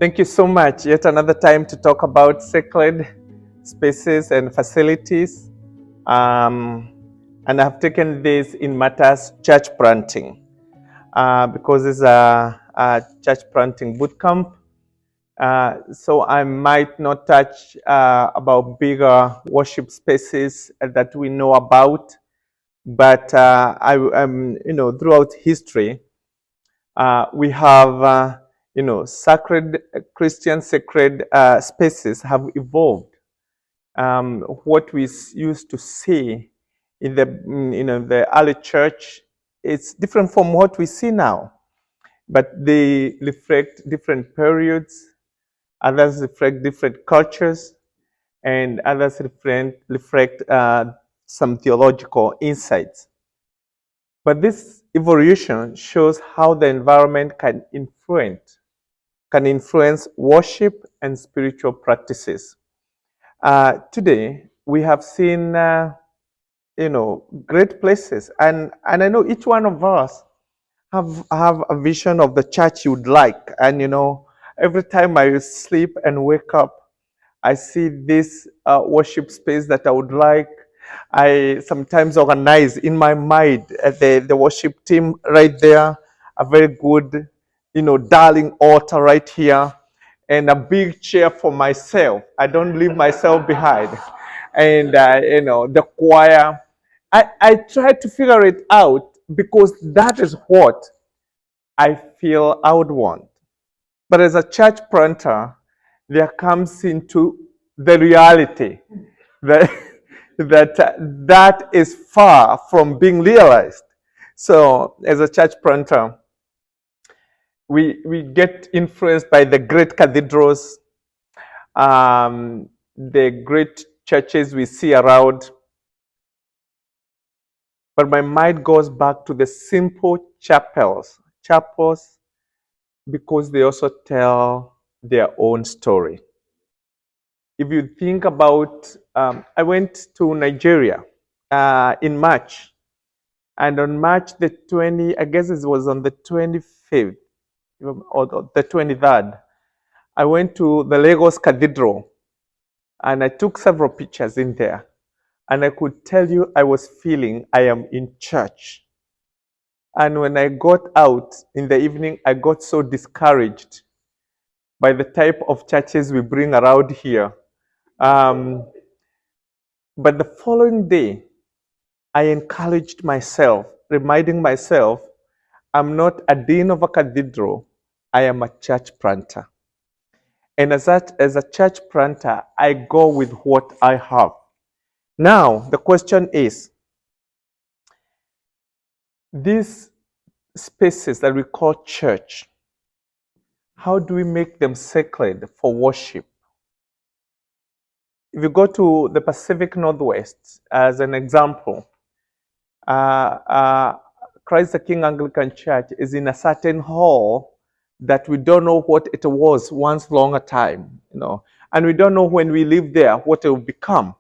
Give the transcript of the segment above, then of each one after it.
Thank you so much. Yet another time to talk about sacred spaces and facilities. And I've taken this in matters church planting because it's a church planting bootcamp. So I might not touch about bigger worship spaces that we know about, but throughout history, we have sacred Christian sacred spaces have evolved. What we used to see in the early church, it's different from what we see now, but they reflect different periods. Others reflect different cultures, and others reflect some theological insights. But this evolution shows how the environment can influence worship and spiritual practices. Today, we have seen, great places, and I know each one of us have a vision of the church you'd like, and every time I sleep and wake up, I see this worship space that I would like. I sometimes organize in my mind the worship team right there, a very good, darling altar right here, and a big chair for myself. I don't leave myself behind. And, the choir. I try to figure it out because that is what I feel I would want. But as a church planter, there comes into the reality that that is far from being realized. So as a church planter, we get influenced by the great cathedrals, the great churches we see around. But my mind goes back to the simple chapels because they also tell their own story. If you think about, I went to Nigeria in March, and on March the 20, I guess it was on the 25th or the 23rd, I went to the Lagos Cathedral, and I took several pictures in there, and I could tell you I was feeling I am in church. And when I got out in the evening, I got so discouraged by the type of churches we bring around here. But the following day, I encouraged myself, reminding myself, I'm not a dean of a cathedral, I am a church planter. And as a church planter, I go with what I have. Now, the question is, these spaces that we call church, how do we make them sacred for worship? If you go to the Pacific Northwest, as an example, Christ the King Anglican Church is in a certain hall that we don't know what it was once long a time, and we don't know when we live there what it will become.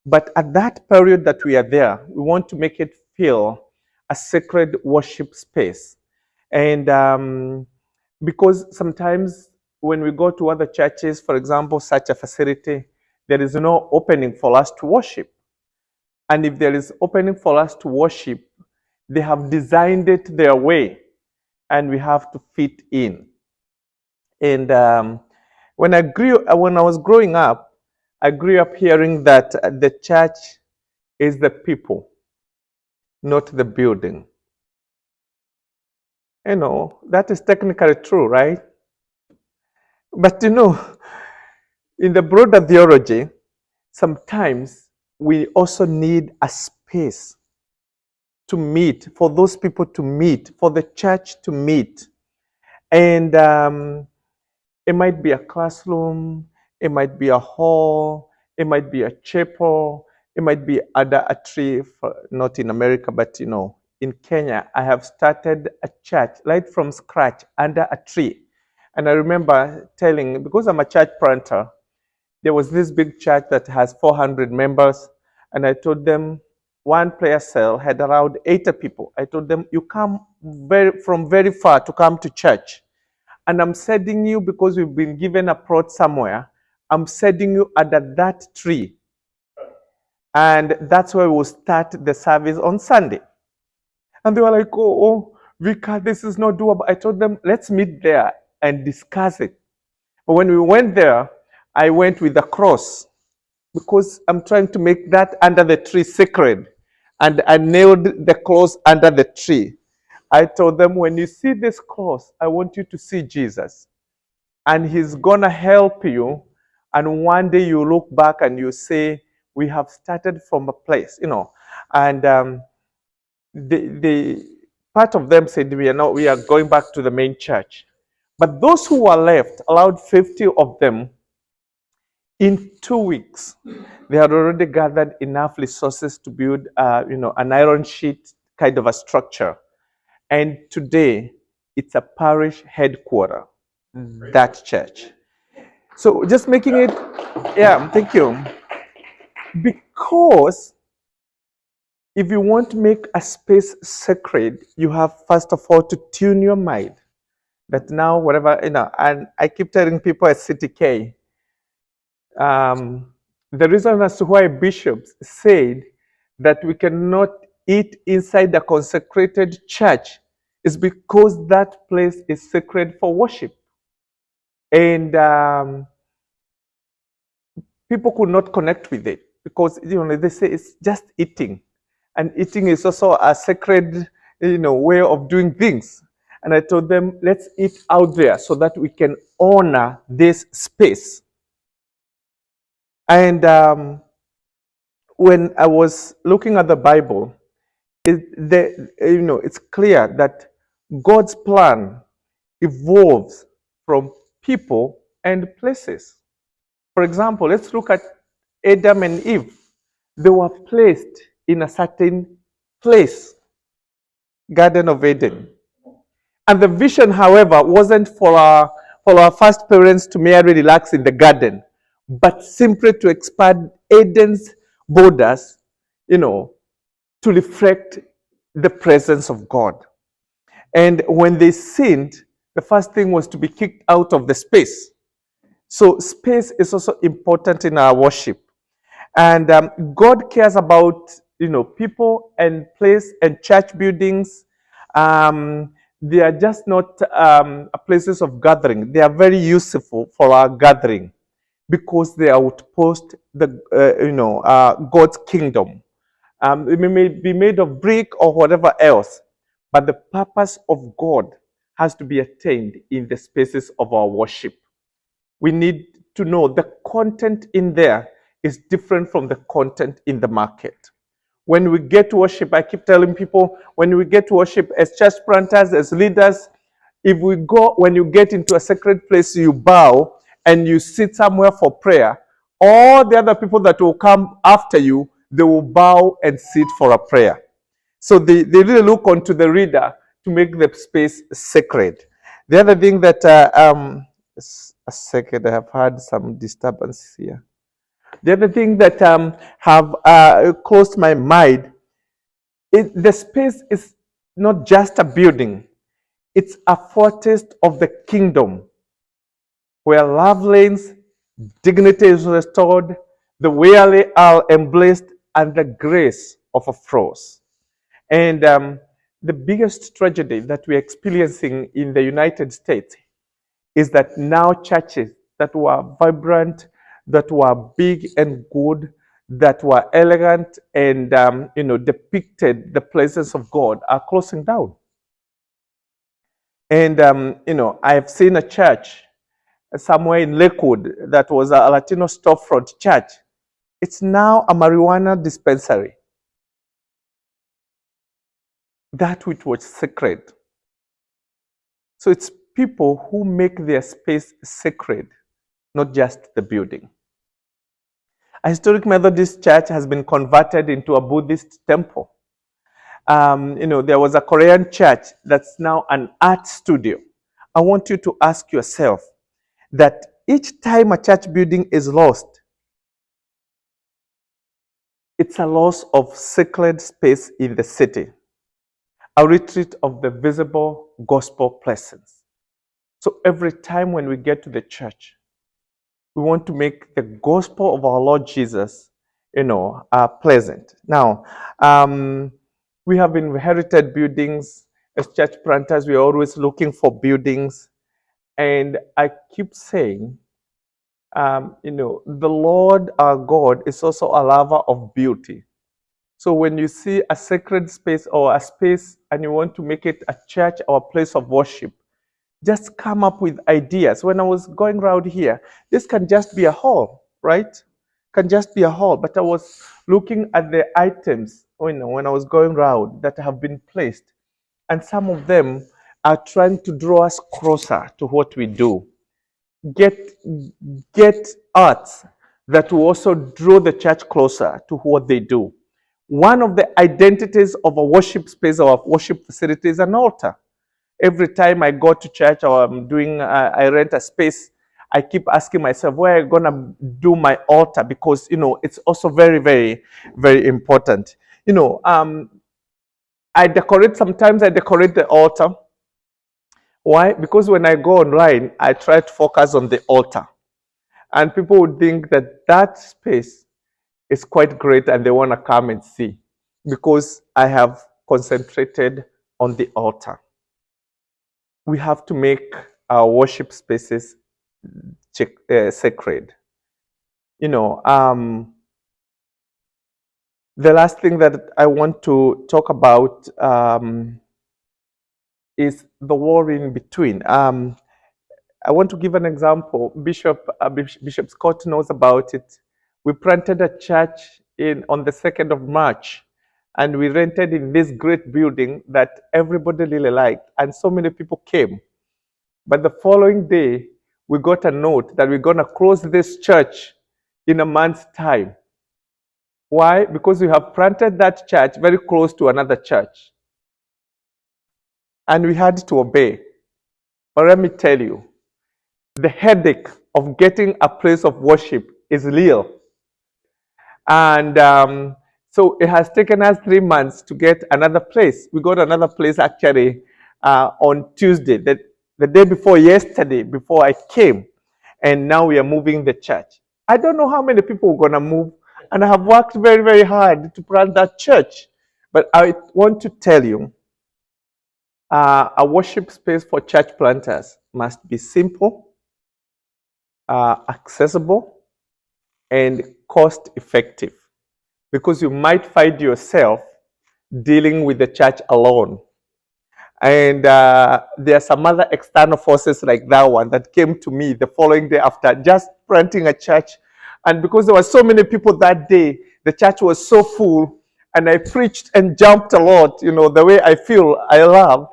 But at that period that we are there, we want to make it feel a sacred worship space. And because sometimes when we go to other churches, for example, such a facility, there is no opening for us to worship. And if there is opening for us to worship, they have designed it their way, and we have to fit in. And when I was growing up, I grew up hearing that the church is the people, not the building. That is technically true, right? But in the broader theology, sometimes we also need a space to meet, for those people to meet, for the church to meet. And it might be a classroom, it might be a hall, it might be a chapel, it might be under a tree, not in America, but in Kenya, I have started a church right from scratch under a tree. And I remember telling, because I'm a church planter, there was this big church that has 400 members, and I told them, one prayer cell had around 80 people. I told them, you come from very far to come to church. And I'm sending you because we've been given a plot somewhere. I'm sending you under that tree. And that's where we'll start the service on Sunday. And they were like, oh, Vika, this is not doable. I told them, let's meet there and discuss it. But when we went there, I went with the cross because I'm trying to make that under the tree sacred. And I nailed the cross under the tree. I told them, when you see this cross, I want you to see Jesus. And he's going to help you. And one day you look back and you say, we have started from a place, And the part of them said, we are going back to the main church. But those who were left, allowed 50 of them, in 2 weeks, they had already gathered enough resources to build, an iron sheet kind of a structure. And today, it's a parish headquarters, that church. So just making it, yeah, thank you. Because if you want to make a space sacred, you have first of all to tune your mind. That now, whatever, and I keep telling people at CTK, the reason as to why bishops said that we cannot eat inside the consecrated church is because that place is sacred for worship. And people could not connect with it because, they say it's just eating. And eating is also a sacred, way of doing things. And I told them, let's eat out there so that we can honor this space. And when I was looking at the Bible, it's clear that God's plan evolves from people and places. For example, let's look at Adam and Eve. They were placed in a certain place, Garden of Eden. And the vision, however, wasn't for our first parents to merely relax in the garden, but simply to expand Eden's borders, to reflect the presence of God. And when they sinned, the first thing was to be kicked out of the space. So space is also important in our worship. And God cares about, people and place and church buildings. They are just not places of gathering. They are very useful for our gathering because they outpost God's kingdom. It may be made of brick or whatever else, but the purpose of God has to be attained in the spaces of our worship. We need to know the content in there is different from the content in the market. When we get to worship, I keep telling people, when we get to worship as church planters, as leaders, when you get into a sacred place, you bow and you sit somewhere for prayer, all the other people that will come after you, they will bow and sit for a prayer. So they really look onto the reader to make the space sacred. The other thing that, a second, I have had some disturbance here. The other thing that have closed my mind, the space is not just a building. It's a foretaste of the kingdom where love reigns, dignity is restored, the weary are embraced, and the grace of a flows. And the biggest tragedy that we're experiencing in the United States is that now churches that were vibrant, that were big and good, that were elegant and depicted the presence of God are closing down. And I've seen a church somewhere in Lakewood that was a Latino storefront church. It's now a marijuana dispensary. That which was sacred. So it's people who make their space sacred, not just the building. A historic Methodist church has been converted into a Buddhist temple. There was a Korean church that's now an art studio. I want you to ask yourself that each time a church building is lost, it's a loss of sacred space in the city, a retreat of the visible gospel presence. So every time when we get to the church, we want to make the gospel of our Lord Jesus, pleasant. Now, we have inherited buildings. As church planters, we are always looking for buildings. And I keep saying, the Lord our God is also a lover of beauty. So when you see a sacred space or a space and you want to make it a church or a place of worship, just come up with ideas. When I was going around here, this can just be a hall, right? Can just be a hall. But I was looking at the items when I was going around that have been placed, and some of them are trying to draw us closer to what we do. Get get arts that will also draw the church closer to what they do. One of the identities of a worship space or a worship facility is an altar. Every time I go to church or I rent a space, I keep asking myself, where am I gonna do my altar? Because it's also very, very, very important. Sometimes I decorate the altar. Why? Because when I go online, I try to focus on the altar, and people would think that that space is quite great, and they want to come and see, because I have concentrated on the altar. We have to make our worship spaces sacred. The last thing that I want to talk about is the war in between. I want to give an example. Bishop Scott knows about it. We planted a church on the 2nd of March, and we rented in this great building that everybody really liked, and so many people came. But the following day, we got a note that we're going to close this church in a month's time. Why? Because we have planted that church very close to another church. And we had to obey. But let me tell you, the headache of getting a place of worship is real. And so it has taken us 3 months to get another place. We got another place actually on Tuesday, the day before yesterday, before I came. And now we are moving the church. I don't know how many people are going to move, and I have worked very, very hard to plant that church. But I want to tell you, a worship space for church planters must be simple, accessible, and cost effective, because you might find yourself dealing with the church alone. And there are some other external forces like that one that came to me the following day after just planting a church. And because there were so many people that day, the church was so full, and I preached and jumped a lot, the way I feel I love.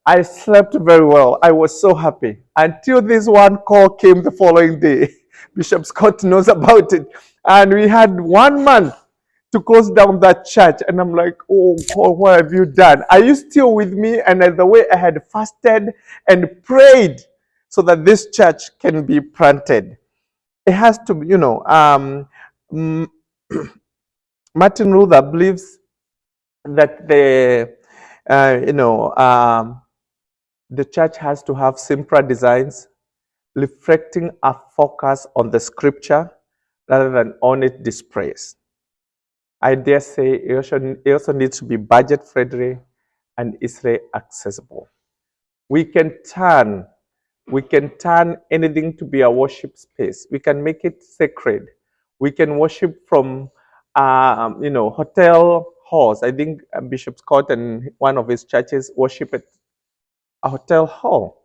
I slept very well. I was so happy until this one call came the following day. Bishop Scott knows about it. And we had 1 month to close down that church. And I'm like, oh God, what have you done? Are you still with me? And the way I had fasted and prayed so that this church can be planted. It has to be, Martin Luther believes that the church has to have simpler designs, reflecting a focus on the scripture rather than on its displays. I dare say it also needs to be budget friendly and easily accessible. We can turn anything to be a worship space. We can make it sacred. We can worship from hotel halls. I think Bishop Scott and one of his churches worship at a hotel hall.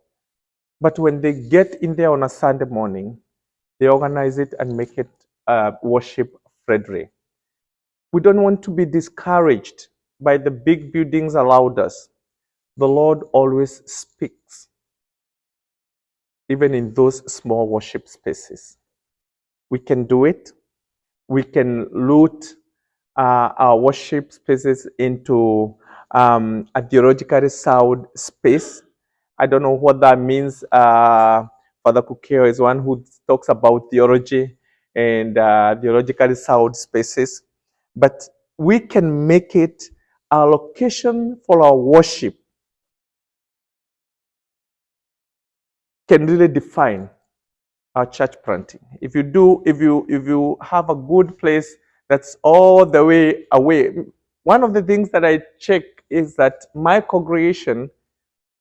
But when they get in there on a Sunday morning, they organize it and make it worship friendly. We don't want to be discouraged by the big buildings around us. The Lord always speaks, even in those small worship spaces. We can do it. We can loot our worship spaces into a theologically sound space. I don't know what that means. Father Kukeo is one who talks about theology and theologically sound spaces. But we can make it a location for our worship can really define our church planting. If you have a good place that's all the way away, one of the things that I check is that my congregation,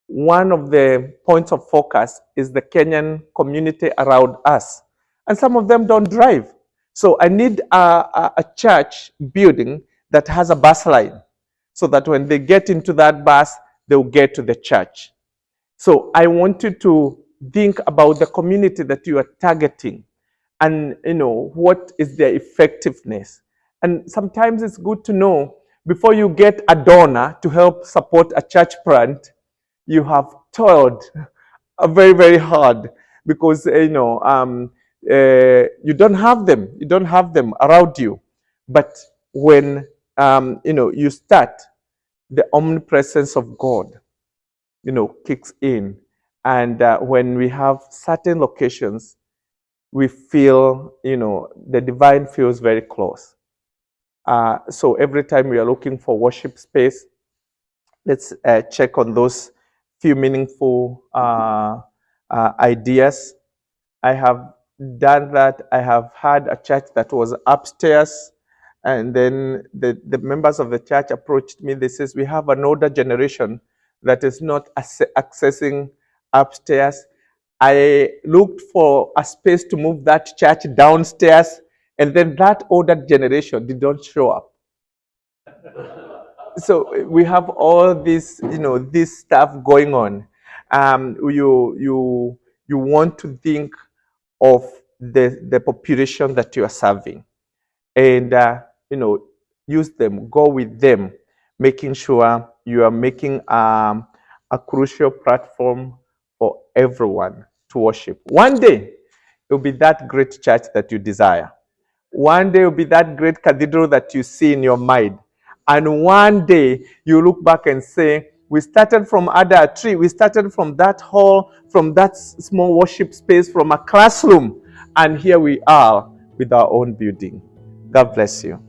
one of the points of focus is the Kenyan community around us. And some of them don't drive. So I need a church building that has a bus line so that when they get into that bus, they'll get to the church. So I want you to think about the community that you are targeting and what is their effectiveness. And sometimes it's good to know before you get a donor to help support a church plant, you have toiled very, very hard because you don't have them. You don't have them around you. But when you start, the omnipresence of God kicks in, and when we have certain locations, we feel the divine feels very close. So every time we are looking for worship space, let's check on those few meaningful ideas. I have done that. I have had a church that was upstairs, and then the members of the church approached me. They says, we have an older generation that is not accessing upstairs. I looked for a space to move that church downstairs, and then that older generation did not show up. So we have all this stuff going on. You want to think of the population that you are serving, and use them, go with them, making sure you are making a crucial platform for everyone to worship. One day, it will be that great church that you desire. One day, it will be that great cathedral that you see in your mind. And one day, you look back and say, we started from under a tree. We started from that hall, from that small worship space, from a classroom. And here we are with our own building. God bless you.